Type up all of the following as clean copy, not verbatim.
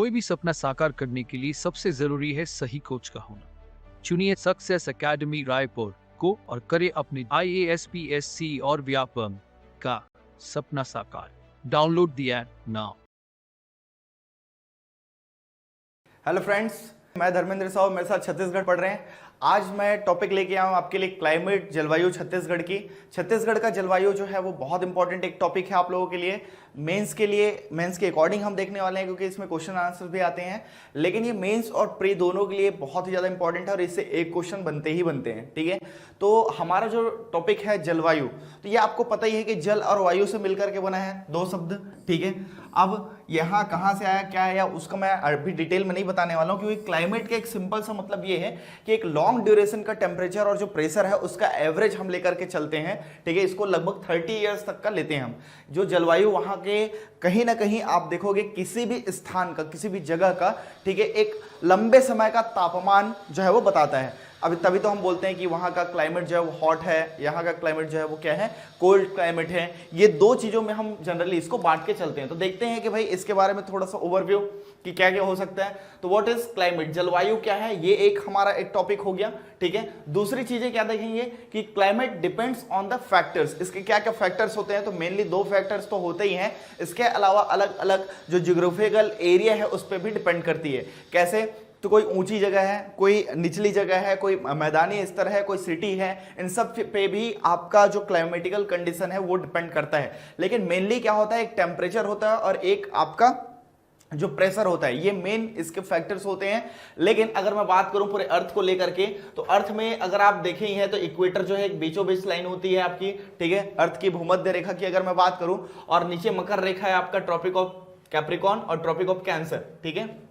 कोई भी सपना साकार करने के लिए सबसे जरूरी है सही कोच का होना। चुनिए सक्सेस एकेडमी रायपुर को और करें अपने IAS PSC और व्यापम का सपना साकार। Download the app now. Hello friends, मैं धर्मेंद्र साहू, मेरे साथ छत्तीसगढ़ पढ़ रहे हैं। आज मैं टॉपिक लेके आया हूँ आपके लिए क्लाइमेट, जलवायु छत्तीसगढ़ की। छत्तीसगढ़ का जलवायु जो है वो बहुत इंपॉर्टेंट एक टॉपिक है आप लोगों के लिए। मेंस के अकॉर्डिंग हम देखने वाले हैं, क्योंकि इसमें क्वेश्चन आंसर भी आते हैं। लेकिन ये मेंस और प्री दोनों के लिए बहुत ही ज़्यादा इंपॉर्टेंट है और इससे एक क्वेश्चन बनते ही बनते हैं। ठीक है, तो हमारा जो टॉपिक है जलवायु, तो ये आपको पता ही है कि जल और वायु से मिलकर के बना है, दो शब्द। ठीक है, अब यहाँ कहाँ से आया, क्या आया, उसका मैं अभी डिटेल में नहीं बताने वाला हूँ, क्योंकि क्लाइमेट का एक सिंपल सा मतलब ये है कि एक लॉन्ग ड्यूरेशन का टेम्परेचर और जो प्रेशर है उसका एवरेज हम लेकर के चलते हैं। ठीक है, इसको लगभग 30 ईयर्स तक का लेते हैं हम। जो जलवायु वहाँ के कहीं ना कहीं आप देखोगे किसी भी स्थान का, किसी भी जगह का, ठीक है, एक लंबे समय का तापमान जो है वो बताता है। अभी तभी तो हम बोलते हैं कि वहाँ का क्लाइमेट जो है वो हॉट है, यहाँ का क्लाइमेट जो है वो क्या है, कोल्ड क्लाइमेट है। ये दो चीज़ों में हम जनरली इसको बांट के चलते हैं। तो देखते हैं कि भाई इसके बारे में थोड़ा सा ओवरव्यू कि क्या क्या हो सकता है। तो व्हाट इज क्लाइमेट, जलवायु क्या है, ये एक हमारा एक टॉपिक हो गया। ठीक है, दूसरी चीजें क्या देखेंगे कि climate depends on the factors. इसके क्या क्या फैक्टर्स होते हैं, तो मेनली दो फैक्टर्स तो होते ही हैं। इसके अलावा अलग अलग जो जियोग्राफिकल एरिया है उस पर भी डिपेंड करती है। कैसे, तो कोई ऊंची जगह है, कोई निचली जगह है, कोई मैदानी स्तर है, कोई सिटी है, इन सब पे भी आपका जो क्लाइमेटिकल कंडीशन है वो डिपेंड करता है। लेकिन मेनली क्या होता है, एक टेम्परेचर होता है और एक आपका जो प्रेशर होता है, ये मेन इसके फैक्टर्स होते हैं। लेकिन अगर मैं बात करूं पूरे अर्थ को लेकर के, तो अर्थ में अगर आप देखें ही है तो इक्वेटर जो है एक बीचों बीच लाइन होती है आपकी। ठीक है, अर्थ की भूमध्य रेखा की अगर मैं बात करूं, और नीचे मकर रेखा है आपका, ट्रॉपिक ऑफ कैप्रिकॉन और ट्रॉपिक ऑफ कैंसर। ठीक है,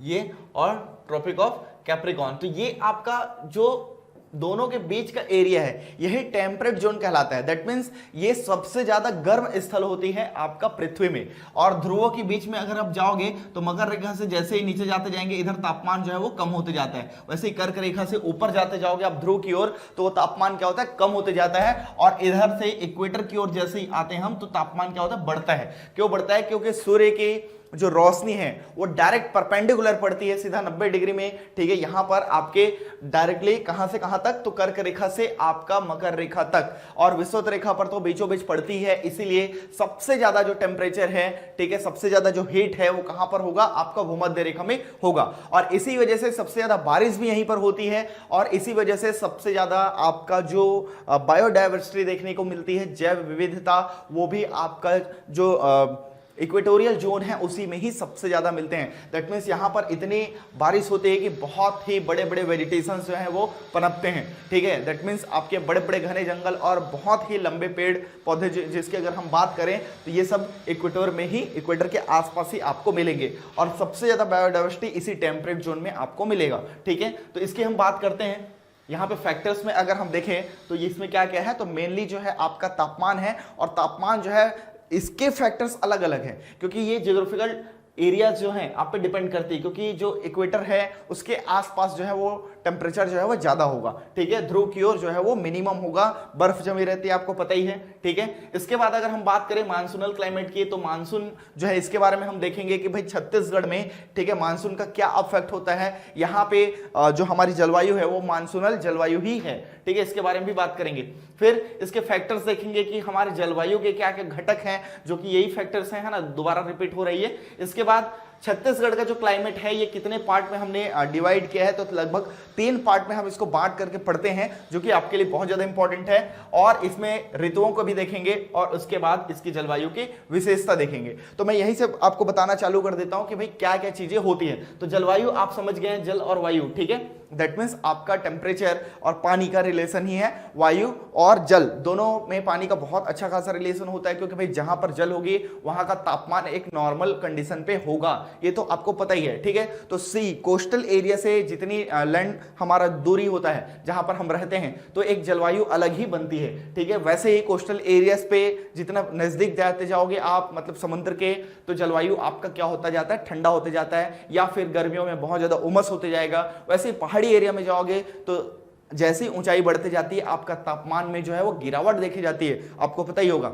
ये और ट्रॉपिक ऑफ कैप्रिकॉन, तो ये आपका जो दोनों के बीच का एरिया है यही टेम्परेट जोन कहलाता है। दैट मींस ये सबसे ज्यादा गर्म स्थल होती है आपका पृथ्वी में। और ध्रुवों के बीच में अगर आप जाओगे तो मकर रेखा से जैसे ही नीचे जाते जाएंगे इधर तापमान जो है वो कम होते जाता है। वैसे ही कर्क रेखा से ऊपर जाते जाओगे आप ध्रुव की ओर, तो वो तापमान क्या होता है, कम होते जाता है। और इधर से इक्वेटर की ओर जैसे ही आते हैं हम, तो तापमान क्या होता है, बढ़ता है। क्यों बढ़ता है, क्योंकि सूर्य की जो रोशनी है वो डायरेक्ट परपेंडिकुलर पड़ती है, सीधा 90 डिग्री में। ठीक है, यहां पर आपके डायरेक्टली कहां से कहां तक, तो कर्क रेखा से आपका मकर रेखा तक, और विषुवत रेखा पर तो बीचों बीच पड़ती है। इसीलिए सबसे ज्यादा जो टेम्परेचर है, ठीक है, सबसे ज्यादा जो हीट है वो कहां पर होगा, आपका भूमध्य रेखा में होगा। और इसी वजह से सबसे ज्यादा बारिश भी यहीं पर होती है, और इसी वजह से सबसे ज्यादा आपका जो बायोडायवर्सिटी देखने को मिलती है, जैव विविधता, वो भी आपका जो इक्वेटोरियल जोन है उसी में ही सबसे ज्यादा मिलते हैं। दैट मीन्स यहाँ पर इतनी बारिश होती है कि बहुत ही बड़े बड़े वेजिटेशन जो हैं वो पनपते हैं। ठीक है, दैट मीन्स आपके बड़े बड़े घने जंगल और बहुत ही लंबे पेड़ पौधे जिसकी अगर हम बात करें तो ये सब इक्वेटर में ही, इक्वेटर के आसपास ही आपको मिलेंगे। और सबसे ज्यादा बायोडाइवर्सिटी इसी टेम्परेट जोन में आपको मिलेगा। ठीक है, तो इसकी हम बात करते हैं। यहाँ पे फैक्टर्स में अगर हम देखें तो इसमें क्या क्या है, तो मेनली जो है आपका तापमान है। और तापमान जो है इसके फैक्टर्स अलग अलग हैं, क्योंकि ये जियोग्राफिकल एरिया जो है आप पे डिपेंड करती है। क्योंकि जो इक्वेटर है उसके आसपास जो है वो टेम्परेचर जो है वो ज्यादा होगा। ठीक है, ध्रुव की ओर जो है वो मिनिमम होगा, बर्फ जमी रहती है, आपको पता ही है। ठीक है, इसके बाद अगर हम बात करें मानसूनल क्लाइमेट की, तो मानसून जो है इसके बारे में हम देखेंगे कि भाई छत्तीसगढ़ में, ठीक है, मानसून का क्या अफेक्ट होता है। यहाँ पे जो हमारी जलवायु है वो मानसूनल जलवायु ही है। ठीक है, इसके बारे में भी बात करेंगे। फिर इसके फैक्टर्स देखेंगे कि हमारे जलवायु के क्या क्या घटक हैं, जो कि यही फैक्टर्स हैं, है ना, दोबारा रिपीट हो रही है। इसके बाद छत्तीसगढ़ का जो क्लाइमेट है ये कितने पार्ट में हमने डिवाइड किया है, तो लगभग 3 पार्ट में हम इसको बांट करके पढ़ते हैं, जो कि आपके लिए बहुत ज्यादा इंपॉर्टेंट है। और इसमें ऋतुओं को भी देखेंगे और उसके बाद इसकी जलवायु की विशेषता देखेंगे। तो मैं यही से आपको बताना चालू कर देता हूं कि भाई क्या क्या चीजें होती है। तो जलवायु आप समझ गए, जल और वायु। ठीक है, दैट मीन्स आपका टेम्परेचर और पानी का रिलेशन ही है। वायु और जल दोनों में पानी का बहुत अच्छा खासा रिलेशन होता है, क्योंकि भाई जहां पर जल होगी वहां का तापमान एक नॉर्मल कंडीशन पे होगा, ये तो आपको पता ही है। ठीक है, तो सी कोस्टल एरिया से जितनी लैंड हमारा दूरी होता है जहां पर हम रहते हैं, तो एक जलवायु अलग ही बनती है। ठीक है, वैसे ही कोस्टल एरियाज पे जितना नजदीक जाते जाओगे आप, मतलब समुद्र के, तो जलवायु आपका क्या होता जाता है, ठंडा होते जाता है, या फिर गर्मियों में बहुत ज्यादा उमस होते जाएगा। वैसे ही पहाड़ी एरिया में जाओगे तो जैसी ऊंचाई बढ़ती जाती है आपका तापमान में जो है वो गिरावट देखी जाती है, आपको पता ही होगा।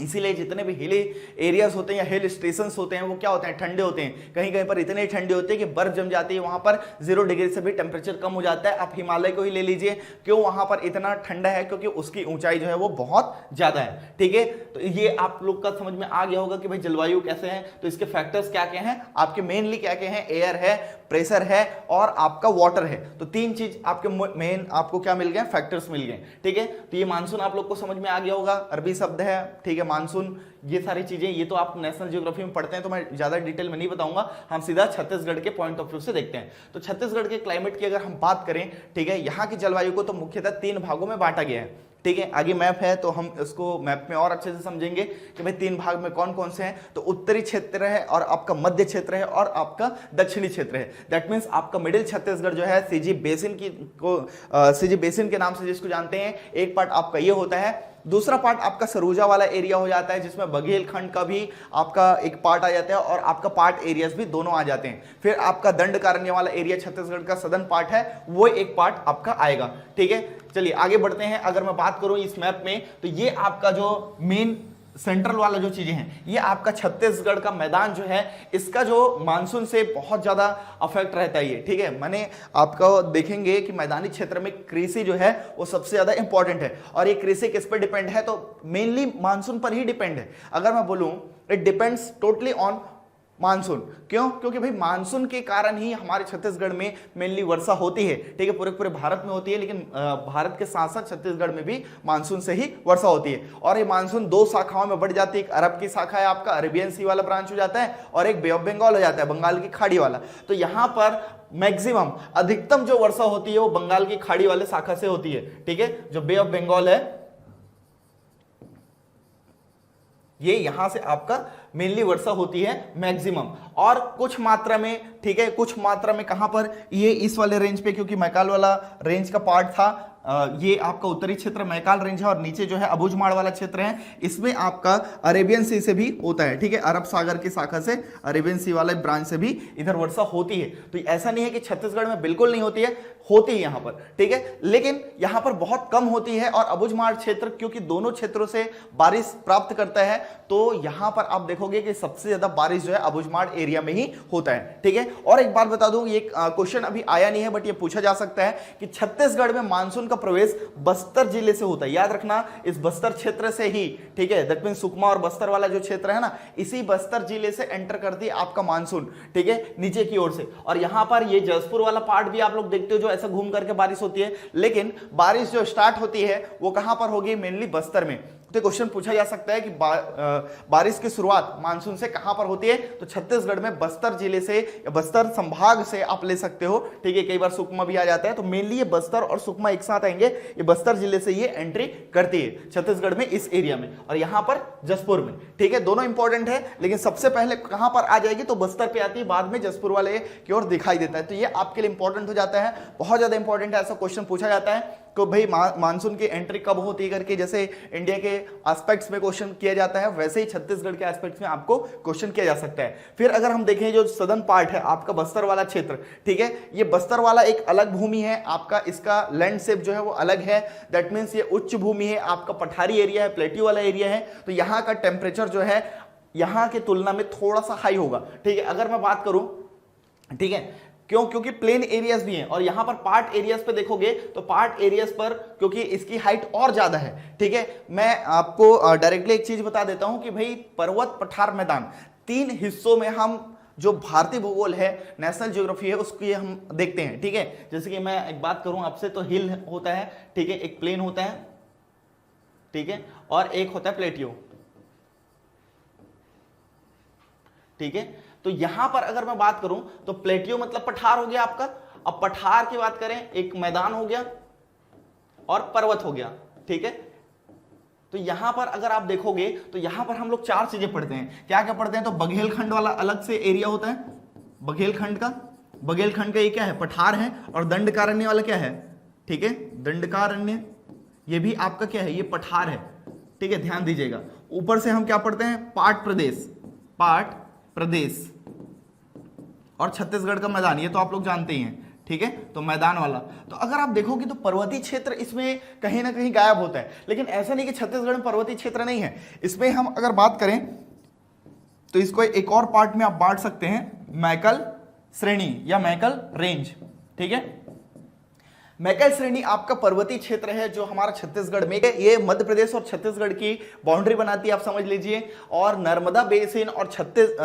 इसीलिए जितने भी हिली एरियाज होते हैं या हिल स्टेशंस होते हैं वो क्या होते हैं, ठंडे होते हैं। कहीं कहीं पर इतने ठंडे होते हैं कि बर्फ जम जाती है, वहां पर 0 डिग्री से भी टेम्परेचर कम हो जाता है। आप हिमालय को ही ले लीजिए, क्यों वहां पर इतना ठंडा है, क्योंकि उसकी ऊंचाई जो है वो बहुत ज्यादा है। ठीक है, तो ये आप लोग का समझ में आ गया होगा कि भाई जलवायु कैसे है। तो इसके फैक्टर्स क्या क्या हैं, आपके मेनली क्या क्या हैं, एयर है, प्रेशर है और आपका वाटर है। तो 3 चीज आपके मेन आपको क्या मिल गए, फैक्टर्स मिल गए। ठीक है, तो ये मानसून आप लोग को समझ में आ गया होगा, अरबी शब्द है। ठीक है, मानसून, ये सारी चीजें ये तो आप नेशनल ज्योग्राफी में पढ़ते हैं, तो मैं ज्यादा डिटेल में नहीं बताऊंगा। हम सीधा छत्तीसगढ़ के पॉइंट ऑफ व्यू से देखते हैं। तो छत्तीसगढ़ के क्लाइमेट की अगर हम बात करें, ठीक है, यहाँ की जलवायु को तो मुख्यतः 3 भागों में बांटा गया है। ठीक है, आगे मैप है तो हम इसको मैप में और अच्छे से समझेंगे कि भाई 3 भाग में कौन कौन से हैं। तो उत्तरी क्षेत्र है और आपका मध्य क्षेत्र है और आपका दक्षिणी क्षेत्र है। दैट मीन्स आपका मिडिल छत्तीसगढ़ जो है सीजी बेसिन सीजी बेसिन के नाम से जिसको जानते हैं, एक पार्ट आपका ये होता है। दूसरा पार्ट आपका सरूजा वाला एरिया हो जाता है, जिसमें बघेलखंड का भी आपका एक पार्ट आ जाता है और आपका पार्ट एरियाज भी दोनों आ जाते हैं। फिर आपका दंडकारण्य वाला एरिया छत्तीसगढ़ का सदर्न पार्ट है, वो एक पार्ट आपका आएगा। ठीक है, चलिए आगे बढ़ते हैं। अगर मैं बात करूं इस मैप में, तो ये आपका जो मेन सेंट्रल वाला जो चीजें हैं, ये आपका छत्तीसगढ़ का मैदान जो है, इसका जो मानसून से बहुत ज्यादा अफेक्ट रहता है ये। ठीक है, माने आपका देखेंगे कि मैदानी क्षेत्र में कृषि जो है वो सबसे ज्यादा इंपॉर्टेंट है। और ये कृषि किस पर डिपेंड है, तो मेनली मानसून पर ही डिपेंड है। अगर मैं बोलूं, it depends totally on monsoon. क्यों, क्योंकि भाई मानसून के कारण ही हमारे छत्तीसगढ़ में मेनली वर्षा होती है। ठीक है, पूरे पूरे भारत में होती है, लेकिन भारत के साथ साथ छत्तीसगढ़ में भी मानसून से ही वर्षा होती है। और ये मानसून 2 शाखाओं में बढ़ जाती है। एक अरब की शाखा है, आपका अरेबियन सी वाला ब्रांच हो जाता है, और एक बे ऑफ बंगाल हो जाता है, बंगाल की खाड़ी वाला। तो यहां पर मैक्सिमम अधिकतम जो वर्षा होती है वो बंगाल की खाड़ी वाले शाखा से होती है। ठीक है, जो बे ऑफ बंगाल है ये यहां से आपका मेनली वर्षा होती है मैक्सिमम, और कुछ मात्रा में, ठीक है, कुछ मात्रा में कहां पर, ये इस वाले रेंज पे, क्योंकि मैकाल वाला रेंज का पार्ट था, ये आपका उत्तरी क्षेत्र मैकाल रेंज है, और नीचे जो है अबुझमाड़ वाला क्षेत्र है, इसमें आपका अरेबियन सी से भी होता है। ठीक है, अरब सागर की शाखा से, अरेबियन सी वाले ब्रांच से भी इधर वर्षा होती है। तो ऐसा नहीं है कि छत्तीसगढ़ में बिल्कुल नहीं होती है, होती है यहां पर। ठीक है, लेकिन यहां पर बहुत कम होती है। और अबुझमाड़ क्षेत्र क्योंकि दोनों क्षेत्रों से बारिश प्राप्त करता है, तो यहां पर आप देखोगे कि सबसे ज्यादा बारिश जो है अबुझमाड़ एरिया में ही होता है। ठीक है, और एक बात बता दूं, ये क्वेश्चन अभी आया नहीं है बट ये पूछा जा सकता है कि छत्तीसगढ़ में मानसून का प्रवेश बस्तर जिले से होता है। याद रखना, इस बस्तर क्षेत्र से ही, ठीक है, दैट मीन सुकमा और बस्तर वाला जो क्षेत्र है ना, इसी बस्तर जिले से एंटर करती है आपका मानसून। ठीक है, नीचे की ओर से। और यहां पर ये जसपुर वाला पार्ट भी आप लोग देखते हो, जो ऐसा घूम करके बारिश होती है, लेकिन बारिश जो स्टार्ट होती है वो कहां पर होगी, मेनली बस्तर में। तो क्वेश्चन पूछा जा सकता है कि बारिश की शुरुआत मानसून से कहां पर होती है, तो छत्तीसगढ़ में बस्तर जिले से या बस्तर संभाग से आप ले सकते हो। ठीक है, कई बार सुकमा भी आ जाता है, तो मेनली ये बस्तर और सुकमा एक साथ आएंगे। ये बस्तर जिले से ये एंट्री करती है छत्तीसगढ़ में, इस एरिया में, और यहां पर जसपुर में। ठीक है, दोनों इंपॉर्टेंट है, लेकिन सबसे पहले कहां पर आ जाएगी, तो बस्तर पे आती है, बाद में जसपुर वाले की ओर दिखाई देता है। तो ये आपके लिए इंपॉर्टेंट हो जाता है, बहुत ज्यादा इंपॉर्टेंट है। ऐसा क्वेश्चन पूछा जाता है तो भाई मानसून की एंट्री कब होती है करके, जैसे इंडिया के एस्पेक्ट्स में क्वेश्चन किया जाता है, वैसे ही छत्तीसगढ़ के एस्पेक्ट्स में आपको क्वेश्चन किया जा सकता है। फिर अगर हम देखें जो सदर्न पार्ट है आपका बस्तर वाला क्षेत्र, ठीक है, ये बस्तर वाला एक अलग भूमि है आपका, इसका लैंड शेप जो है वो अलग है। दैट मीन्स ये उच्च भूमि है, आपका पठारी एरिया है, प्लेट्यू वाला एरिया है। तो यहाँ का टेम्परेचर जो है यहाँ की तुलना में थोड़ा सा हाई होगा। ठीक है, अगर मैं बात करूं, ठीक है, क्यों, क्योंकि प्लेन एरियाज भी हैं, और यहां पर पार्ट एरियाज पे देखोगे तो पार्ट एरियाज पर क्योंकि इसकी हाइट और ज्यादा है। ठीक है, मैं आपको डायरेक्टली एक चीज बता देता हूं कि भाई पर्वत पठार मैदान 3 हिस्सों में हम जो भारतीय भूगोल है, नेशनल ज्योग्राफी है, उसकी हम देखते हैं। ठीक है, जैसे कि मैं एक बात करूं आपसे, तो हिल होता है, ठीक है, एक प्लेन होता है, ठीक है, और एक होता है प्लेट्यू। ठीक है, तो यहां पर अगर मैं बात करूं तो प्लेट्यू मतलब पठार हो गया आपका। अब पठार की बात करें, एक मैदान हो गया और पर्वत हो गया। ठीक है, तो यहां पर अगर आप देखोगे तो यहां पर हम लोग 4 चीजें पढ़ते हैं। क्या क्या पढ़ते हैं, तो बघेलखंड वाला अलग से एरिया होता है, बघेलखंड का ये क्या है, पठार है, और दंडकारण्य वाला क्या है, ठीक है, दंडकारण्य ये भी आपका क्या है, ये पठार है। ठीक है, ध्यान दीजिएगा। ऊपर से हम क्या पढ़ते हैं, पाट प्रदेश और छत्तीसगढ़ का मैदान, ये तो आप लोग जानते ही हैं। ठीक है, तो मैदान वाला। तो अगर आप देखोगे तो पर्वतीय क्षेत्र इसमें कहीं ना कहीं गायब होता है, लेकिन ऐसा नहीं कि छत्तीसगढ़ में पर्वतीय क्षेत्र नहीं है। इसमें हम अगर बात करें तो इसको एक और पार्ट में आप बांट सकते हैं, मैकल श्रेणी या मैकल रेंज। ठीक है, मैकल श्रेणी आपका पर्वतीय क्षेत्र है जो हमारा छत्तीसगढ़ में, ये मध्य प्रदेश और छत्तीसगढ़ की बाउंड्री बनाती है, आप समझ लीजिए। और नर्मदा बेसिन और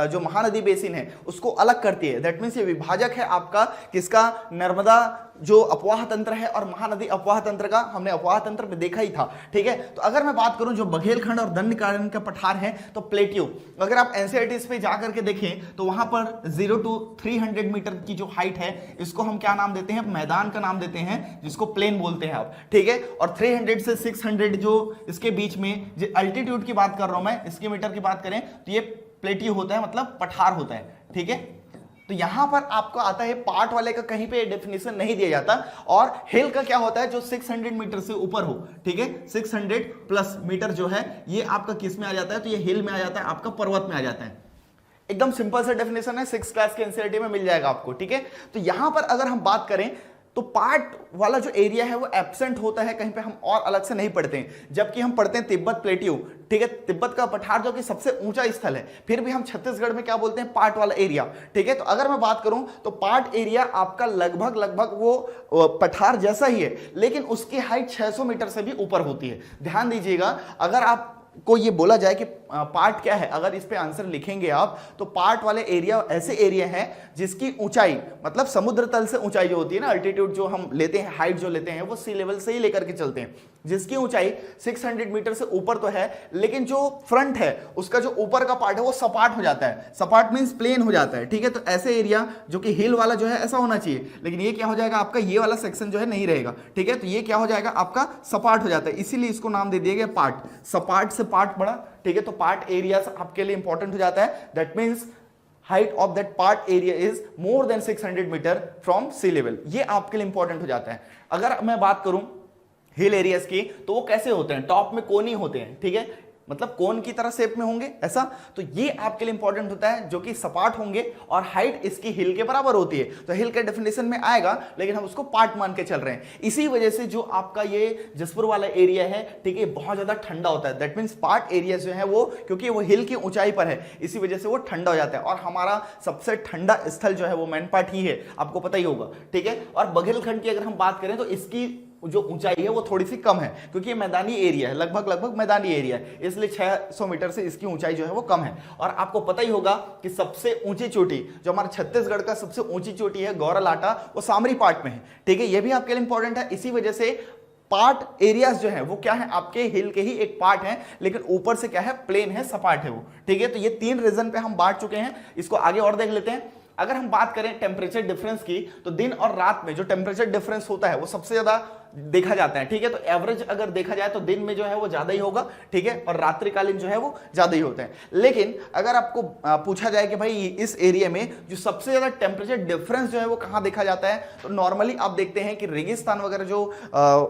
जो महानदी बेसिन है उसको अलग करती है। दैट मीन्स ये विभाजक है आपका किसका, नर्मदा जो अपवाह तंत्र है और महानदी अपवाह तंत्र का, हमने अपवाह तंत्र में देखा ही था। ठीक है, तो अगर मैं बात करूं जो बघेलखंड और दंडकारण्य का पठार है तो प्लेट्यू, अगर आप एनसीईआरटी पे जाकर के देखें तो वहां पर 0 to 300 मीटर की जो हाइट है इसको हम क्या नाम देते हैं, मैदान का नाम देते हैं, जिसको प्लेन बोलते हैं आप। ठीक है, और 300 से 600 जो इसके बीच में जो अल्टीट्यूड की बात कर रहा हूं मैं, इसके मीटर की बात करें तो ये प्लेट्यू होता है, मतलब पठार होता है। ठीक है, तो यहां पर आपको आता है पार्ट वाले का कहीं पे डेफिनेशन नहीं दिया जाता। और हिल का क्या होता है, जो 600 मीटर से ऊपर हो। ठीक है, 600 प्लस मीटर जो है ये आपका किस में आ जाता है, तो ये हिल में आ जाता है, आपका पर्वत में आ जाता है। एकदम सिंपल सा डेफिनेशन है, 6 क्लास के एनसीईआरटी में मिल जाएगा आपको। ठीक है, तो यहां पर अगर हम बात करें तो पार्ट वाला जो एरिया है वो एब्सेंट होता है, कहीं पे हम और अलग से नहीं पढ़ते हैं, जबकि हम पढ़ते हैं तिब्बत प्लेट्यू। ठीक है, तिब्बत का पठार जो कि सबसे ऊंचा स्थल है, फिर भी हम छत्तीसगढ़ में क्या बोलते हैं, पार्ट वाला एरिया। ठीक है, तो अगर मैं बात करूं तो पार्ट एरिया आपका लगभग वो पठार जैसा ही है, लेकिन उसकी हाइट 600 मीटर से भी ऊपर होती है। ध्यान दीजिएगा, अगर आप को ये बोला जाए कि पार्ट क्या है, अगर इस पे आंसर लिखेंगे आप तो पार्ट वाले एरिया ऐसे एरिया है जिसकी ऊंचाई, मतलब समुद्र तल से ऊंचाई जो होती है ना, अल्टीट्यूड जो हम लेते हैं, हाइट जो लेते हैं वो सी लेवल से ही लेकर के चलते हैं, जिसकी ऊंचाई 600 मीटर से ऊपर तो है, लेकिन जो फ्रंट है उसका जो ऊपर का पार्ट है वो सपाट हो जाता है। सपाट मींस प्लेन हो जाता है। ठीक है, तो ऐसे एरिया जो कि हिल वाला जो है ऐसा होना चाहिए, लेकिन ये क्या हो जाएगा आपका, ये वाला सेक्शन जो है नहीं रहेगा। ठीक है, तो ये क्या हो जाएगा आपका, सपाट हो जाता है, इसीलिए इसको नाम दे दिया गया पार्ट। सपाट से पार्ट बड़ा। ठीक है, तो पार्ट एरिया आपके लिए इंपॉर्टेंट हो जाता है। That means height of that part area is more than 600 metre from sea level, ये आपके लिए इंपॉर्टेंट हो जाता है। अगर मैं बात करूं हिल एरियाज की तो वो कैसे होते हैं, टॉप में कोनी होते हैं। ठीक है, मतलब कोन की तरह शेप में होंगे ऐसा, तो ये आपके लिए इंपॉर्टेंट होता है, जो कि सपाट होंगे और हाइट इसकी हिल के बराबर होती है। तो हिल के डेफिनेशन में आएगा, लेकिन हम उसको पार्ट मान के चल रहे हैं। इसी वजह से जो आपका ये जसपुर वाला एरिया है, ठीक है, बहुत ज्यादा ठंडा होता है। दैट मींस पार्ट एरिया जो है वो, क्योंकि वो हिल की ऊंचाई पर है, इसी वजह से वो ठंडा हो जाता है। और हमारा सबसे ठंडा स्थल जो है वो मैनपाट ही है, आपको पता ही होगा। ठीक है, और बघेलखंड की अगर हम बात करें तो इसकी जो ऊंचाई है वो थोड़ी सी कम है, क्योंकि ये मैदानी एरिया है, लगभग मैदानी एरिया है, इसलिए 600 मीटर से इसकी ऊंचाई जो है वो कम है। और आपको पता ही होगा कि सबसे ऊंची चोटी जो हमारे छत्तीसगढ़ का सबसे ऊंची चोटी है गौरालाटा, वो सामरी पार्ट में है। ठीक है, ये भी आपके लिए इंपॉर्टेंट है। इसी वजह से पार्ट एरियाज जो है वो क्या है, आपके हिल के ही एक पार्ट है, लेकिन ऊपर से क्या है, प्लेन है, सपाट है वो। ठीक है, तो ये 3 रीजन पे हम बांट चुके हैं, इसको आगे और देख लेते हैं। अगर हम बात करें टेम्परेचर डिफरेंस की, तो दिन और रात में जो टेम्परेचर डिफरेंस होता है वो सबसे ज्यादा देखा जाता है। ठीक है, तो एवरेज अगर देखा जाए तो दिन में जो है वो ज्यादा ही होगा। ठीक है, और रात्रिकालीन जो है वो ज्यादा ही होता है। लेकिन अगर आपको पूछा जाए कि भाई इस एरिया में जो सबसे ज्यादा टेम्परेचर डिफरेंस जो है वो कहां देखा जाता है, तो नॉर्मली आप देखते हैं कि रेगिस्तान वगैरह जो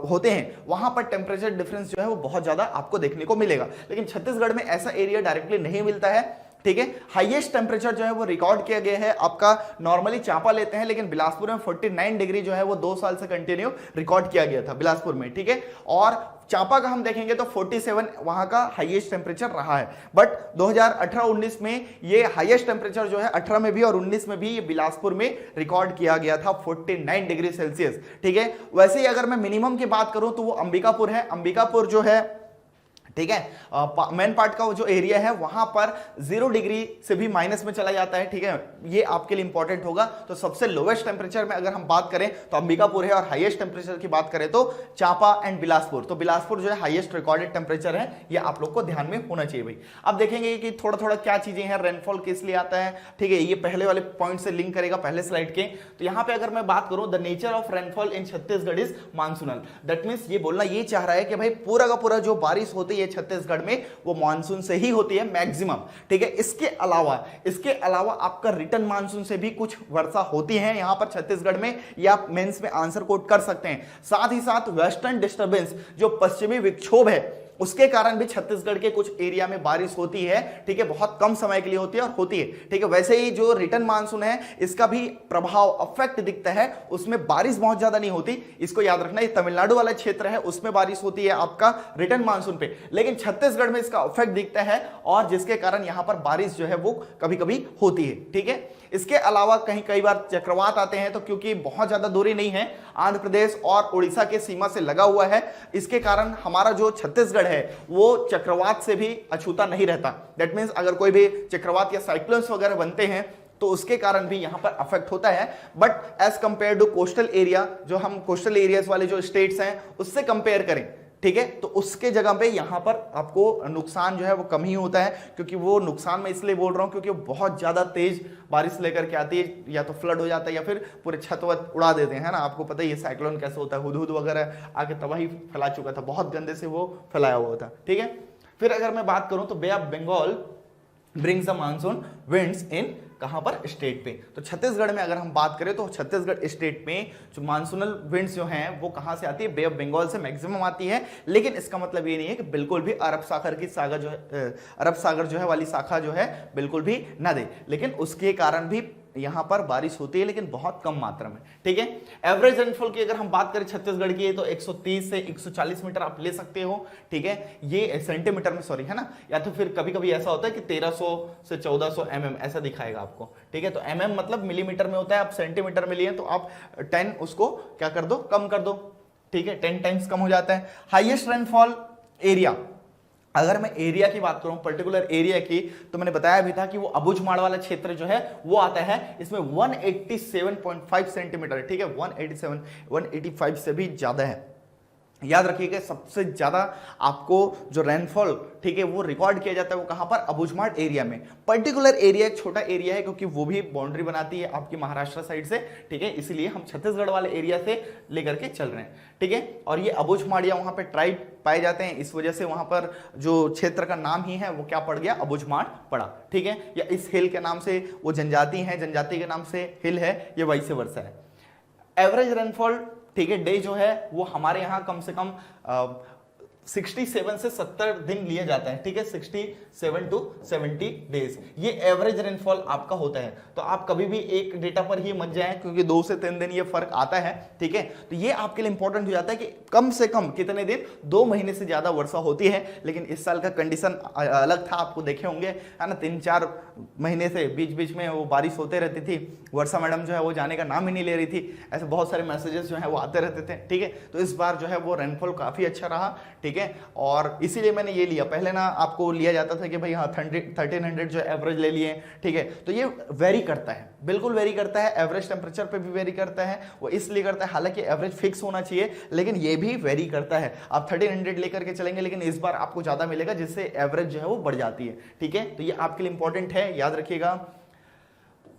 होते हैं वहां पर टेम्परेचर डिफरेंस जो है वो बहुत ज्यादा आपको देखने को मिलेगा। लेकिन छत्तीसगढ़ में ऐसा एरिया डायरेक्टली नहीं मिलता है। ठीक है, हाईएस्ट टेम्परेचर जो है वो रिकॉर्ड किया गया है आपका, नॉर्मली चांपा लेते हैं, लेकिन बिलासपुर में 49 डिग्री जो है वो 2 साल से कंटिन्यू रिकॉर्ड किया गया था बिलासपुर में। ठीक है, और चांपा का हम देखेंगे तो 47 वहां का हाईएस्ट टेम्परेचर रहा है। बट 2018-19 में ये हाईएस्ट टेम्परेचर जो है 18 में भी और 19 में भी ये बिलासपुर में रिकॉर्ड किया गया था 49 डिग्री सेल्सियस। ठीक है, वैसे ही अगर मैं मिनिमम की बात करूं तो वो अंबिकापुर है। अंबिकापुर जो है, ठीक है, मेन पार्ट का वो जो एरिया है वहां पर 0 डिग्री से भी माइनस में चला जाता है। ठीक है, ये आपके लिए इंपॉर्टेंट होगा। तो सबसे लोवेस्ट टेम्परेचर में अगर हम बात करें तो अंबिकापुर है, और हाईएस्ट टेम्परेचर की बात करें तो चांपा एंड बिलासपुर। तो बिलासपुर जो है हाईएस्ट रिकॉर्डेड टेम्परेचर है, ये आप लोग को ध्यान में होना चाहिए भाई। अब देखेंगे कि थोड़ा थोड़ा क्या चीजें हैं, रेनफॉल किस लिए आता है। ठीक है, ये पहले वाले पॉइंट से लिंक करेगा, पहले स्लाइड के। तो यहां पे अगर मैं बात करूं, the nature of rainfall in Chhattisgarh is monsoonal. That means ये बोलना ये चाह रहा है कि भाई पूरा का पूरा जो बारिश होती है छत्तीसगढ़ में वो मानसून से ही होती है मैक्सिमम। ठीक है, इसके अलावा आपका रिटर्न मानसून से भी कुछ वर्षा होती है यहां पर छत्तीसगढ़ में, या आप मेंस में आंसर कोट कर सकते हैं। साथ ही साथ वेस्टर्न डिस्टर्बेंस जो पश्चिमी विक्षोभ है उसके कारण भी छत्तीसगढ़ के कुछ एरिया में बारिश होती है, ठीक है, बहुत कम समय के लिए होती है और होती है, ठीक है। वैसे ही जो रिटर्न मानसून है इसका भी प्रभाव अफेक्ट दिखता है, उसमें बारिश बहुत ज्यादा नहीं होती, इसको याद रखना। ये तमिलनाडु वाला क्षेत्र है उसमें बारिश होती है आपका रिटर्न मानसून पे, लेकिन छत्तीसगढ़ में इसका इफेक्ट दिखता है और जिसके कारण यहां पर बारिश जो है वो कभी कभी होती है, ठीक है। इसके अलावा कहीं कई बार चक्रवात आते हैं, तो क्योंकि बहुत ज्यादा दूरी नहीं है, आंध्र प्रदेश और उड़ीसा के सीमा से लगा हुआ है, इसके कारण हमारा जो छत्तीसगढ़ है वो चक्रवात से भी अछूता नहीं रहता। दैट मीन्स अगर कोई भी चक्रवात या साइक्लोन्स वगैरह बनते हैं तो उसके कारण भी यहां पर अफेक्ट होता है। But as compare to coastal area, जो हम कोस्टल एरियाज वाले जो स्टेट्स हैं उससे कंपेयर करें, ठीक है, तो उसके जगह पे यहां पर आपको नुकसान जो है वो कम ही होता है, क्योंकि वो नुकसान मैं इसलिए बोल रहा हूं क्योंकि वो बहुत ज्यादा तेज बारिश लेकर के आती है, या तो फ्लड हो जाता है या फिर पूरे छत वत उड़ा देते हैं, है ना। आपको पता ही है साइक्लोन कैसे होता है, हुदहुद वगैरह आके तबाही फैला चुका था, बहुत गंदे से वो फैलाया हुआ था, ठीक है। फिर अगर मैं बात करूं तो Bay of Bengal brings the monsoon winds in कहां पर, स्टेट पे। तो छत्तीसगढ़ में अगर हम बात करें तो छत्तीसगढ़ स्टेट में जो मानसूनल विंड्स जो हैं वो कहां से आती है, बे ऑफ बंगाल से मैक्सिमम आती है। लेकिन इसका मतलब ये नहीं है कि बिल्कुल भी अरब सागर की सागर जो है, अरब सागर जो है वाली शाखा जो है बिल्कुल भी ना दे, लेकिन उसके कारण भी यहां पर बारिश होती है, लेकिन बहुत कम मात्रा में, ठीक है। एवरेज रेनफॉल की अगर हम बात करें छत्तीसगढ़ की तो 130 से 140 मीटर आप ले सकते हो, ठीक है, ये सेंटीमीटर में, सॉरी, है ना। या तो फिर कभी कभी ऐसा होता है कि 1300 से 1400 mm ऐसा दिखाएगा आपको, ठीक है। तो mm मतलब मिलीमीटर में होता है, आप सेंटीमीटर में लिए तो आप 10 उसको क्या कर दो, कम कर दो, ठीक है, 10 टाइम्स कम हो जाता है। हाईएस्ट रेनफॉल एरिया, अगर मैं एरिया की बात करूं, पर्टिकुलर एरिया की, तो मैंने बताया भी था कि वो अबुझमाड़ वाला क्षेत्र जो है वो आता है, इसमें 187.5 सेंटीमीटर, ठीक है, 185 से भी ज्यादा है। याद रखिएगा सबसे ज्यादा आपको जो रेनफॉल, ठीक है, वो रिकॉर्ड किया जाता है वो कहां पर, अबुझमाड़ एरिया में। पर्टिकुलर एरिया एक छोटा एरिया है क्योंकि वो भी बाउंड्री बनाती है आपकी महाराष्ट्र साइड से, ठीक है, इसीलिए हम छत्तीसगढ़ वाले एरिया से लेकर के चल रहे हैं, ठीक है। और ये अबुझमाड़िया वहां पे ट्राइब पाए जाते हैं, इस वजह से वहां पर जो क्षेत्र का नाम ही है वो क्या पड़ गया, अबुझमाड़ पड़ा, ठीक है। या इस हिल के नाम से वो जनजाति है, जनजाति के नाम से हिल है, ये वैसे वर्षा है। एवरेज रेनफॉल, ठीक है, डे जो है वो हमारे यहाँ कम से कम 67 से 70 दिन लिए जाता है, ठीक है, 67 to 70 डेज, ये एवरेज रेनफॉल आपका होता है। तो आप कभी भी एक डेटा पर ही मत जाएं क्योंकि 2 से 3 दिन ये फर्क आता है, ठीक है। तो ये आपके लिए इंपॉर्टेंट हो जाता है कि कम से कम कितने दिन, 2 महीने से ज्यादा वर्षा होती है। लेकिन इस साल का कंडीशन अलग था, आपको देखे होंगे, है ना, 3-4 महीने से बीच बीच में वो बारिश होते रहती थी, वर्षा मैडम जो है वो जाने का नाम ही नहीं ले रही थी, ऐसे बहुत सारे मैसेजेस जो है वो आते रहते थे, ठीक है। तो इस बार जो है वो रेनफॉल काफी अच्छा रहा, ठीक है, और इसीलिए मैंने ये लिया। पहले ना आपको लिया जाता था कि भाई हाँ 1300 जो एवरेज ले लिए, ठीक है। तो ये वेरी करता है, बिल्कुल वेरी करता है, एवरेज टेम्परेचर पे भी वेरी करता है, वो इसलिए करता है, हालांकि एवरेज फिक्स होना चाहिए लेकिन ये भी वेरी करता है। आप 1300 लेकर के चलेंगे लेकिन इस बार आपको ज्यादा मिलेगा, जिससे एवरेज जो है वो बढ़ जाती है, ठीक है। तो ये आपके लिए इंपॉर्टेंट है, याद रखिएगा।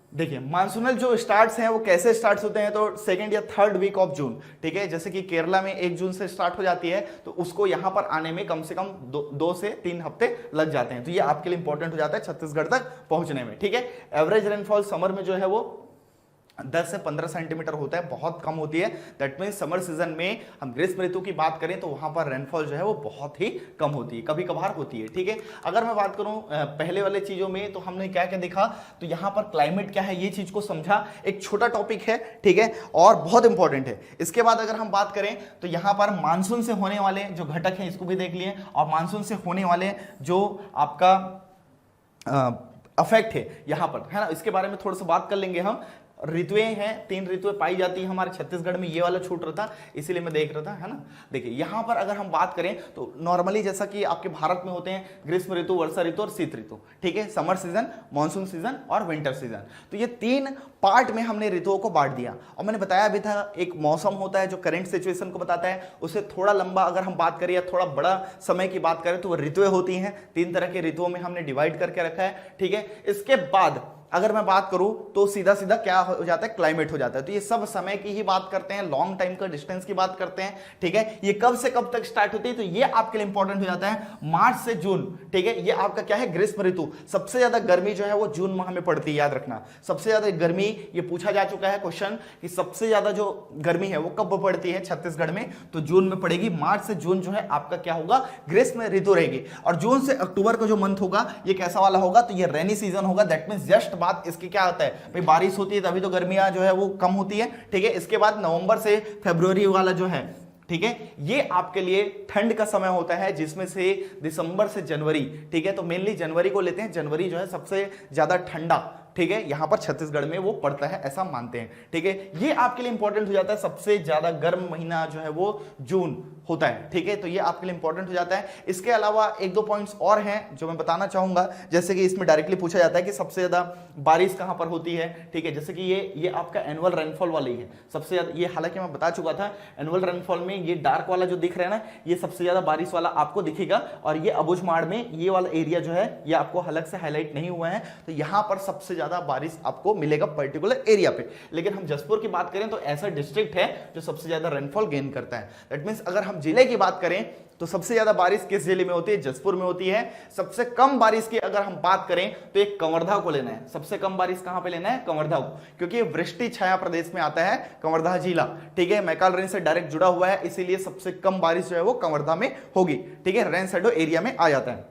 देखिए मानसूनल जो स्टार्ट्स हैं वो कैसे स्टार्ट्स होते हैं, तो 2nd या 3rd वीक ऑफ जून, ठीक है। जैसे कि केरला में 1 जून से स्टार्ट हो जाती है, तो उसको यहां पर आने में कम से कम 2 से 3 हफ्ते लग जाते हैं। तो ये आपके लिए इंपॉर्टेंट हो जाता है छत्तीसगढ़ तक पहुंचने में, ठीक है। एवरेज रेनफॉल समर में जो है वो 10 से 15 सेंटीमीटर होता है, बहुत कम होती है। दैट मीन्स समर सीजन में हम ग्रीष्म ऋतु की बात करें तो वहां पर रेनफॉल जो है वो बहुत ही कम होती है, कभी कभार होती है, ठीक है। अगर मैं बात करूं पहले वाले चीजों में, तो हमने क्या क्या देखा, तो यहां पर क्लाइमेट क्या है ये चीज को समझा, एक छोटा टॉपिक है, ठीक है, और बहुत इंपॉर्टेंट है। इसके बाद अगर हम बात करें तो यहां पर मानसून से होने वाले जो घटक हैं इसको भी देख लिए, और मानसून से होने वाले जो आपका अफेक्ट है यहां पर, है ना, इसके बारे में थोड़ा सा बात कर लेंगे हम। ऋतुएं हैं, 3 ऋतुएं पाई जाती है हमारे छत्तीसगढ़ में, ये वाला छूट रहा था इसीलिए मैं देख रहा था, है ना। देखिए यहां पर अगर हम बात करें तो नॉर्मली जैसा कि आपके भारत में होते हैं ग्रीष्म ऋतु, वर्षा ऋतु और शीत ऋतु, ठीक है, समर सीजन, मॉनसून सीजन और विंटर सीजन। तो ये 3 पार्ट में हमने ऋतुओं को बांट दिया। और मैंने बताया भी था एक मौसम होता है जो करंट सिचुएशन को बताता है, उससे थोड़ा लंबा अगर हम बात करें या थोड़ा बड़ा समय की बात करें तो वो ऋतुएं होती हैं। 3 तरह के ऋतुओं में हमने डिवाइड करके रखा है, ठीक है। इसके बाद अगर मैं बात करूं तो सीधा सीधा क्या हो जाता है, क्लाइमेट हो जाता है। तो ये सब समय की ही बात करते हैं, लॉन्ग टाइम का डिस्टेंस की बात करते हैं, ठीक है। ये कब से कब तक स्टार्ट होती है, तो ये आपके लिए इंपॉर्टेंट हो जाता है मार्च से जून, ठीक है। ये आपका क्या है, ग्रीष्म ऋतु। सबसे ज्यादा गर्मी जो है वो जून माह में पड़ती है, याद रखना। सबसे ज्यादा गर्मी, ये पूछा जा चुका है क्वेश्चन कि सबसे ज्यादा जो गर्मी है वो कब पड़ती है छत्तीसगढ़ में, तो जून में पड़ेगी। मार्च से जून जो है आपका क्या होगा, ग्रीष्म ऋतु रहेगी। और जून से अक्टूबर का जो मंथ होगा ये कैसा वाला होगा, तो ये रेनी सीजन होगा। दैट मींस जस्ट बात इसकी क्या होता है भाई, बारिश होती है तभी तो गर्मियां जो है वो कम होती है, ठीक है। इसके बाद नवंबर से फरवरी वाला जो है, ठीक है, ये आपके लिए ठंड का समय होता है, जिसमें से दिसंबर से जनवरी, ठीक है। तो मेनली जनवरी को लेते हैं, जनवरी जो है सबसे ज्यादा ठंडा, ठीक है, यहां पर छत्तीसगढ़ में वो पड़ता है, ऐसा मानते हैं, ठीक है। ये आपके लिए इंपॉर्टेंट हो जाता है, सबसे ज्यादा गर्म महीना जो है वो जून होता है, ठीक है। तो ये आपके लिए इंपॉर्टेंट हो जाता है। इसके अलावा एक दो पॉइंट्स और हैं जो मैं बताना चाहूंगा, जैसे कि इसमें डायरेक्टली पूछा जाता है कि सबसे ज्यादा बारिश कहां पर होती है, ठीक है। जैसे कि ये आपका एनुअल रेनफॉल वाली है सबसे ज्यादा, ये हालांकि मैं बता चुका था। एनुअल रेनफॉल में ये डार्क वाला जो दिख रहा है ना, ये सबसे ज्यादा बारिश वाला आपको दिखेगा। और ये अबुझमाड़ में ये वाला एरिया जो है ये आपको अलग से हाईलाइट नहीं हुआ है, तो यहां पर सबसे ज्यादा बारिश आपको मिलेगा पर्टिकुलर एरिया पे। लेकिन हम जसपुर की बात करें तो ऐसा डिस्ट्रिक्ट है जो सबसे ज्यादा रेनफॉल गेन करता है। दैट मींस अगर हम जिले की बात करें तो सबसे ज्यादा बारिश किस जिले में होती है, जसपुर में होती है। सबसे कम बारिश की अगर हम बात करें तो एक कवर्धा को लेना है। सबसे कम बारिश कहां पे लेना है, कवर्धा को, क्योंकि वृष्टि छाया प्रदेश में आता है कवर्धा जिला, ठीक है। मैकाल रेंज से डायरेक्ट जुड़ा हुआ है, इसीलिए सबसे कम बारिश जो है वो कवर्धा में होगी, ठीक है। रेंज शेडो एरिया में आ जाता है।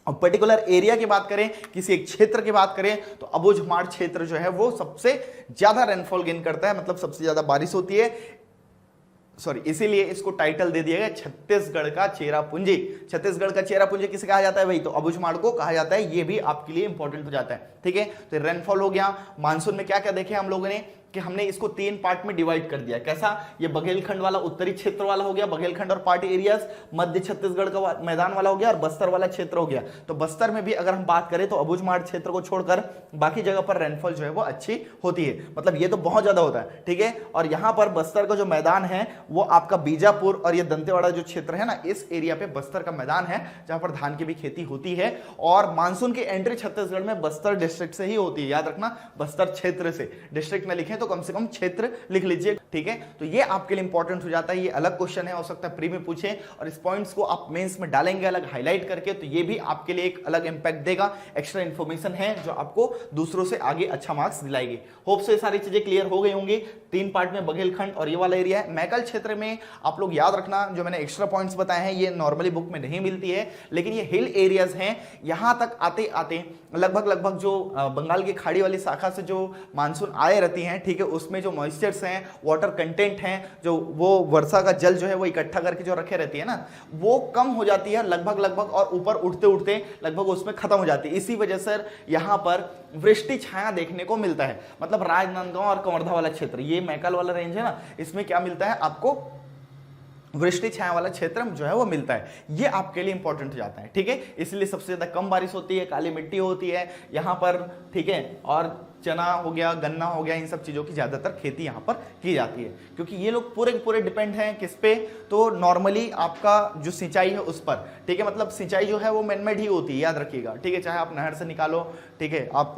अब पर्टिकुलर एरिया की बात करें, किसी एक क्षेत्र की बात करें, तो अबुझमाड़ क्षेत्र जो है वो सबसे ज्यादा रेनफॉल गेन करता है, मतलब सबसे ज्यादा बारिश होती है। सॉरी, इसीलिए इसको टाइटल दे दिया गया छत्तीसगढ़ का चेरापूंजी। छत्तीसगढ़ का चेरापूंजी किसे कहा जाता है भाई, तो अबुझमाड़ को कहा जाता है। ये भी आपके लिए इंपॉर्टेंट हो जाता है, ठीक है। तो रेनफॉल हो गया। मानसून में क्या क्या देखे हम लोगों ने कि हमने इसको 3 पार्ट में डिवाइड कर दिया। कैसा, ये बघेलखंड वाला उत्तरी क्षेत्र वाला हो गया, बघेलखंड और पार्टी एरियाज, मध्य छत्तीसगढ़ का मैदान वाला हो गया, और बस्तर वाला क्षेत्र हो गया। तो बस्तर में भी अगर हम बात करें तो अबुझमाड़ क्षेत्र को छोड़कर बाकी जगह पर रेनफॉल जो है वो अच्छी होती है, मतलब ये तो बहुत ज्यादा होता है, ठीक है। और यहां पर बस्तर का जो मैदान है वो आपका बीजापुर और ये दंतेवाड़ा जो क्षेत्र है ना, इस एरिया पे बस्तर का मैदान है, जहां पर धान की भी खेती होती है। और मानसून की एंट्री छत्तीसगढ़ में बस्तर डिस्ट्रिक्ट से ही होती है, याद रखना, बस्तर क्षेत्र से। डिस्ट्रिक्ट में लिखें तो कम से कम क्षेत्र लिख लीजिए, ठीक है। तो ये आपके लिए इंपॉर्टेंट हो जाता है। ये अलग क्वेश्चन है, हो सकता है प्री में पूछे, और इस पॉइंट्स को आप मेंस में डालेंगे अलग हाईलाइट करके, तो ये भी आपके लिए एक अलग इंपैक्ट देगा। एक्स्ट्रा इंफॉर्मेशन है जो आपको दूसरों से आगे अच्छा मार्क्स दिलाएगी। होप से सारी चीजें क्लियर हो गई होंगी। 3 पार्ट में बघेलखंड और ये वाला एरिया है। मैकल क्षेत्र में आप लोग याद रखना, जो मैंने एक्स्ट्रा पॉइंट्स बताए हैं ये नॉर्मली बुक में नहीं मिलती है, लेकिन ये हिल एरियाज हैं। यहां तक आते आते लगभग जो बंगाल की खाड़ी वाली शाखा से जो मानसून आए रहती हैं, ठीक है, उसमें जो मॉइस्चर्स हैं, वाटर कंटेंट हैं, जो वो वर्षा का जल जो है वो इकट्ठा करके जो रखे रहती है ना, वो कम हो जाती है लगभग, और ऊपर उठते उठते लगभग उसमें खत्म हो जाती है। इसी वजह से यहां पर वृष्टि छाया देखने को मिलता है। मतलब राजनांदगांव और कवर्धा वाला क्षेत्र, ये मैकाल वाला रेंज है ना, इसमें क्या मिलता है आपको, वृष्टि छाया वाला क्षेत्र जो है वो मिलता है। ये आपके लिए इंपॉर्टेंट हो जाता है, ठीक है। इसलिए सबसे ज्यादा कम बारिश होती है, काली मिट्टी होती है यहां पर, ठीक है। और चना हो गया, गन्ना हो गया, इन सब चीजों की ज्यादातर खेती यहाँ पर की जाती है, क्योंकि ये लोग पूरे पूरे डिपेंड हैं किस पे, तो नॉर्मली आपका जो सिंचाई है उस पर, ठीक है। मतलब सिंचाई जो है वो मैनमेड ही होती है, याद रखिएगा, ठीक है। चाहे आप नहर से निकालो, ठीक है, आप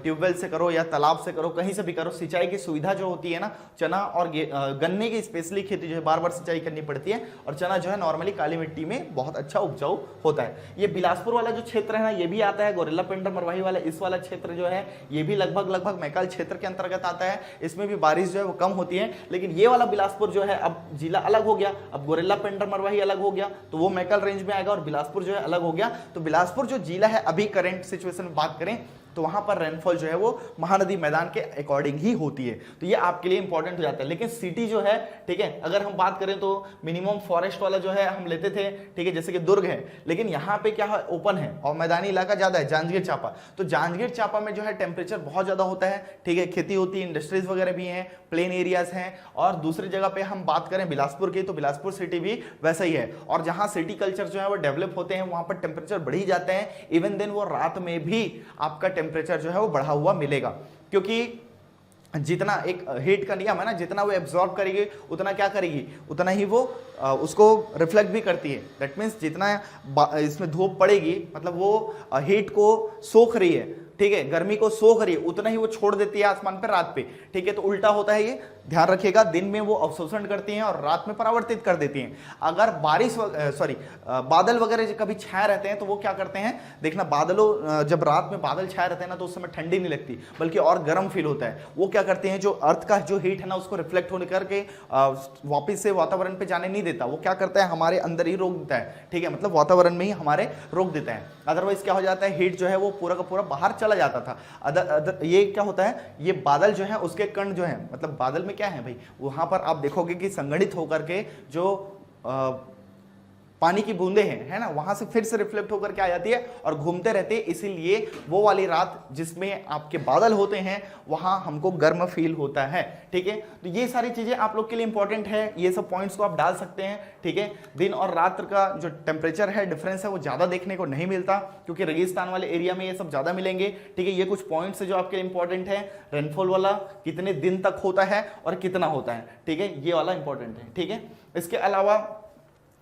ट्यूबवेल से करो या तालाब से करो, कहीं से भी करो, सिंचाई की सुविधा जो होती है ना, चना और गन्ने की स्पेशली खेती जो है बार बार सिंचाई करनी पड़ती है। और चना जो है नॉर्मली काली मिट्टी में बहुत अच्छा उपजाऊ होता है। ये बिलासपुर वाला जो क्षेत्र है ना, ये भी आता है, गोरेला पेंडर मरवाही वाला इस वाला क्षेत्र जो है ये भी लगभग मैकाल क्षेत्र के अंतर्गत आता है। इसमें भी बारिश जो है वो कम होती है। लेकिन ये वाला बिलासपुर जो है अब जिला अलग हो गया, अब गोरेला पेंडर मरवाही अलग हो गया, तो वो मैकाल रेंज में आएगा, और बिलासपुर जो है अलग हो गया। तो बिलासपुर जो जिला है अभी करंट सिचुएशन में बात करें तो वहां पर रेनफॉल जो है वो महानदी मैदान के अकॉर्डिंग ही होती है, तो ये आपके लिए इंपॉर्टेंट हो जाता है। लेकिन सिटी जो है, ठीक है, अगर हम बात करें तो मिनिमम फॉरेस्ट वाला जो है हम लेते थे, ठीक है, जैसे कि दुर्ग है, लेकिन यहाँ पे क्या है, ओपन है और मैदानी इलाका ज्यादा है, जांजगीर चांपा। तो जांजगीर चांपा में जो है टेम्परेचर बहुत ज्यादा होता है, ठीक है, खेती होती है, इंडस्ट्रीज वगैरह भी हैं, प्लेन एरियाज हैं। और दूसरी जगह पे हम बात करें बिलासपुर की, तो बिलासपुर सिटी भी वैसा ही है। और जहां सिटी कल्चर जो है वो डेवलप होते हैं, वहां पर टेम्परेचर बढ़ ही जाते हैं। इवन देन वो रात में भी आपका टेम्परेचर जो है वो बढ़ा हुआ मिलेगा, क्योंकि जितना एक हीट का नियम है ना, जितना वो एब्जॉर्ब करेगी उतना क्या करेगी, उतना ही वो उसको रिफ्लेक्ट भी करती है। दैट मीन्स जितना इसमें धूप पड़ेगी, मतलब वो हीट को सोख रही है, ठीक है, गर्मी को सो करिए उतना ही वो छोड़ देती है आसमान पे रात पे, ठीक है। तो उल्टा होता है, ये ध्यान रखिएगा, दिन में वो अवशोषण करती हैं और रात में परावर्तित कर देती हैं। अगर बादल वगैरह कभी छाए रहते हैं तो वो क्या करते हैं, देखना बादलों जब रात में बादल छाए रहते हैं ना तो उस समय ठंडी नहीं लगती बल्कि और गर्म फील होता है। वो क्या करते हैं, जो अर्थ का जो हीट है ना उसको रिफ्लेक्ट होने करके वापिस से वातावरण पे जाने नहीं देता, वो क्या करता है हमारे अंदर ही रोक देता है, ठीक है, मतलब वातावरण में ही हमारे रोक देता है। अदरवाइज क्या हो जाता है, हीट जो है वो पूरा का पूरा बाहर चला जाता था। ये क्या होता है, ये बादल जो है उसके कण जो है, मतलब बादल में क्या है भाई, वहां पर आप देखोगे कि संगठित होकर के जो पानी की बूंदे हैं, है ना, वहां से फिर से रिफ्लेक्ट होकर के आ जाती है और घूमते रहते हैं। इसीलिए वो वाली रात जिसमें आपके बादल होते हैं वहां हमको गर्म फील होता है, ठीक है। तो ये सारी चीजें आप लोग के लिए इंपॉर्टेंट है, ये सब पॉइंट्स को आप डाल सकते हैं, ठीक है। दिन और रात का जो टेम्परेचर है डिफरेंस है वो ज्यादा देखने को नहीं मिलता क्योंकि रेगिस्तान वाले एरिया में ये सब ज्यादा मिलेंगे, ठीक है। ये कुछ पॉइंट्स है जो आपके लिए इंपॉर्टेंट है। रेनफॉल वाला कितने दिन तक होता है और कितना होता है, ठीक है, ये वाला इंपॉर्टेंट है, ठीक है। इसके अलावा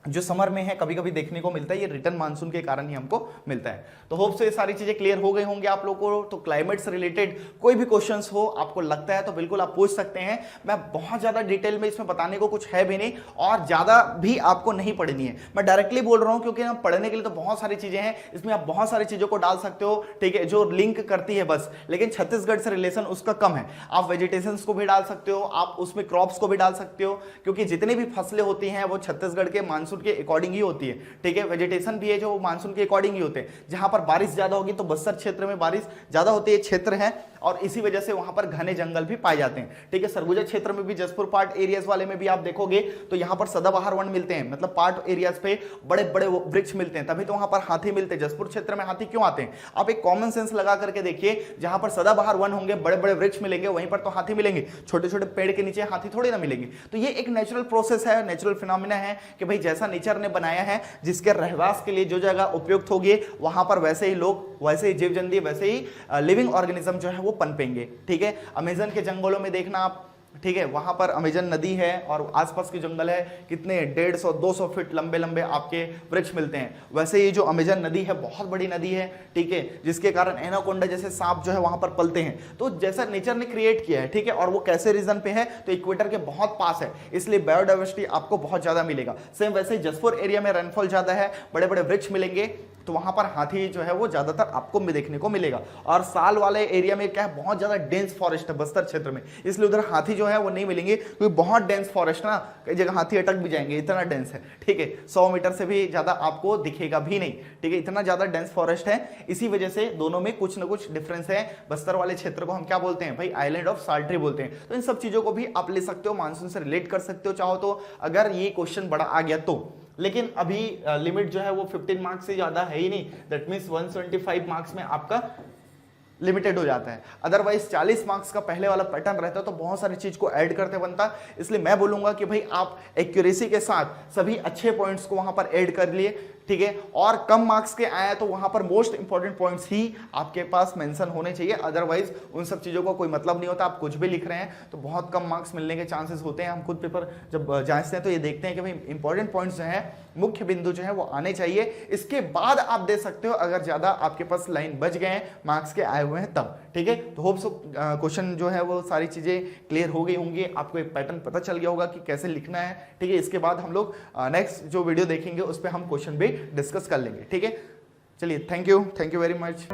जो समर में है कभी कभी देखने को मिलता है, ये रिटर्न मानसून के कारण ही हमको मिलता है। तो होप से ये सारी चीजें क्लियर हो गई होंगी आप लोगों को। तो क्लाइमेट से रिलेटेड कोई भी क्वेश्चंस हो आपको लगता है तो बिल्कुल आप पूछ सकते हैं। मैं बहुत ज्यादा डिटेल में इसमें बताने को कुछ है भी नहीं और ज्यादा भी आपको नहीं पढ़नी है, मैं डायरेक्टली बोल रहा हूं क्योंकि हम पढ़ने के लिए तो बहुत सारी चीजें हैं, इसमें आप बहुत सारी चीजों को डाल सकते हो, ठीक है, जो लिंक करती है बस। लेकिन छत्तीसगढ़ से रिलेशन उसका कम है। आप वेजिटेशन को भी डाल सकते हो, आप उसमें क्रॉप्स को भी डाल सकते हो, क्योंकि जितनी भी फसलें होती हैं वो छत्तीसगढ़ के मानसून के अकॉर्डिंग ही होती है, ठीक है। वेजिटेशन भी है जो मानसून के अकॉर्डिंग ही होते हैं। जहां पर बारिश ज्यादा होगी तो बस्तर क्षेत्र में बारिश ज्यादा होती है, क्षेत्र है, और इसी वजह से वहां पर घने जंगल भी पाए जाते हैं, ठीक है। सरगुजा क्षेत्र में भी, जसपुर पार्ट एरियाज वाले में भी आप देखोगे तो यहां पर सदाबहार वन मिलते हैं, मतलब पार्ट एरियाज पे बड़े बड़े वृक्ष मिलते हैं, तभी तो वहां पर हाथी मिलते हैं। जसपुर क्षेत्र में हाथी क्यों आते हैं, आप एक कॉमन सेंस लगा करके देखिए, जहां पर सदाबहार वन होंगे, बड़े बड़े वृक्ष मिलेंगे, वहीं पर तो हाथी मिलेंगे, छोटे छोटे पेड़ के नीचे हाथी थोड़ी ना मिलेंगे। तो ये एक नेचुरल प्रोसेस है, नेचुरल फिनोमिना है कि भाई जैसा नेचर ने बनाया है, जिसके रहवास के लिए जो जगह उपयुक्त होगी वहां पर वैसे ही लोग, वैसे ही जीव जंतु, वैसे ही लिविंग ऑर्गेनिज्म जो है वो पनपेंगे, ठीक है। अमेज़न के जंगलों में देखना आप, ठीक है, वहां पर अमेजन नदी है और आसपास के जंगल है, कितने 150-200 फीट लंबे लंबे आपके वृक्ष मिलते हैं। वैसे ये जो अमेजन नदी है बहुत बड़ी नदी है, ठीक है, जिसके कारण एनाकोंडा जैसे सांप जो है वहां पर पलते हैं। तो जैसा नेचर ने क्रिएट किया है, ठीक है, और वो कैसे रीजन पे है, तो इक्वेटर के बहुत पास है, इसलिए बायोडाइवर्सिटी आपको बहुत ज्यादा मिलेगा। सेम वैसे ही जसपुर एरिया में रेनफॉल ज्यादा है, बड़े बड़े वृक्ष मिलेंगे, तो वहां पर हाथी जो है वो ज्यादातर आपको देखने को मिलेगा। और साल वाले एरिया में क्या है, बहुत ज्यादा डेंस फॉरेस्ट है बस्तर क्षेत्र में, इसलिए उधर हाथी जो है वो नहीं मिलेंगे, क्योंकि बहुत डेंस फॉरेस्ट ना, कई जगह हाथी अटक भी जाएंगे, इतना डेंस है, ठीक है। 100 मीटर से भी ज्यादा आपको दिखेगा भी नहीं, ठीक है, इतना ज्यादा डेंस फॉरेस्ट है। इसी वजह से दोनों में कुछ ना कुछ डिफरेंस है। बस्तर वाले क्षेत्र को हम क्या बोलते हैं भाई, आइलैंड ऑफ साल्ट्री बोलते हैं। तो इन सब चीजों को भी आप ले सकते हो, मानसून से रिलेट कर सकते हो चाहो तो, अगर ये क्वेश्चन बड़ा आ गया तो। लेकिन अभी लिमिट जो है वो 15 मार्क्स से ज्यादा है ही नहीं, दैट मीन्स 125 मार्क्स में आपका लिमिटेड हो जाता है। अदरवाइज 40 मार्क्स का पहले वाला पैटर्न रहता है तो बहुत सारी चीज को ऐड करते बनता। इसलिए मैं बोलूंगा कि भाई आप एक्यूरेसी के साथ सभी अच्छे पॉइंट्स को वहां पर ऐड कर लिए, ठीक है, और कम मार्क्स के आया तो वहां पर मोस्ट इंपॉर्टेंट पॉइंट्स ही आपके पास मेंशन होने चाहिए। अदरवाइज उन सब चीजों का कोई मतलब नहीं होता। आप कुछ भी लिख रहे हैं तो बहुत कम मार्क्स मिलने के चांसेस होते हैं। हम खुद पेपर जब जांचते हैं तो ये देखते हैं कि भाई इंपॉर्टेंट पॉइंट्स जो है, मुख्य बिंदु जो है वो आने चाहिए, इसके बाद आप दे सकते हो अगर ज्यादा आपके पास लाइन बच गए हैं, मार्क्स के आए हुए हैं तब, ठीक है। तो होप सो क्वेश्चन जो है वो सारी चीजें क्लियर हो गई होंगी, आपको एक पैटर्न पता चल गया होगा कि कैसे लिखना है, ठीक है। इसके बाद हम लोग नेक्स्ट जो वीडियो देखेंगे उस पर हम क्वेश्चन भी डिस्कस कर लेंगे, ठीक है। चलिए, थैंक यू वेरी मच।